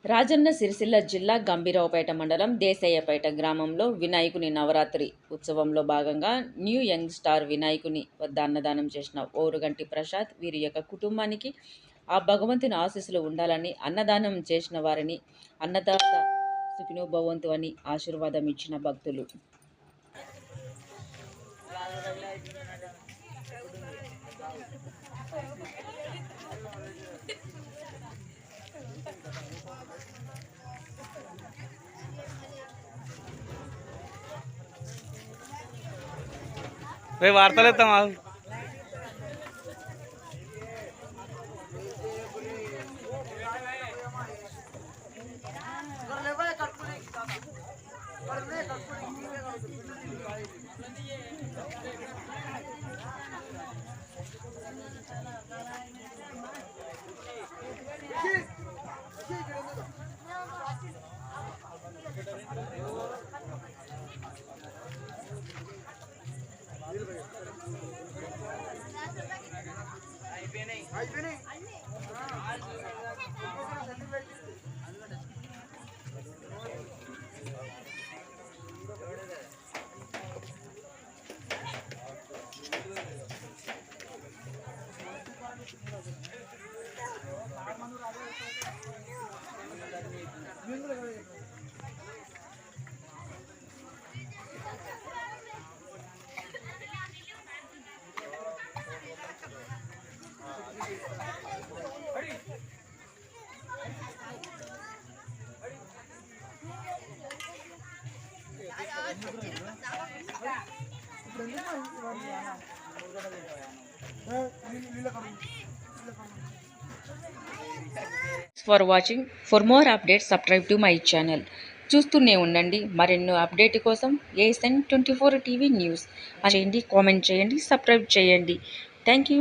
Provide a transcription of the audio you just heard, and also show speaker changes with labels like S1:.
S1: రాజన్న సిరిసిల్ల జిల్లా గంభీరావుపేట మండలం దేశయ్యపేట గ్రామంలో వినాయకుని నవరాత్రి ఉత్సవంలో భాగంగా న్యూ యంగ్ స్టార్ వినాయకుని వద్ద అన్నదానం చేసిన ఓరుగంటి ప్రసాద్ వీరి యొక్క కుటుంబానికి ఆ భగవంతుని ఆశీస్సులు ఉండాలని, అన్నదానం చేసిన వారిని అన్నదాత సుఖినోభవంతు అని ఆశీర్వాదం ఇచ్చిన భక్తులు.
S2: రేపు వార్తలు ఇస్తాం.
S1: For watching. For more updates subscribe to my channel. చూస్తూనే ఉండండి మరెన్నో అప్డేట్ కోసం ASN24 టీవీ న్యూస్ చేయండి, కామెంట్ చేయండి, సబ్స్క్రైబ్ చేయండి. Thank you.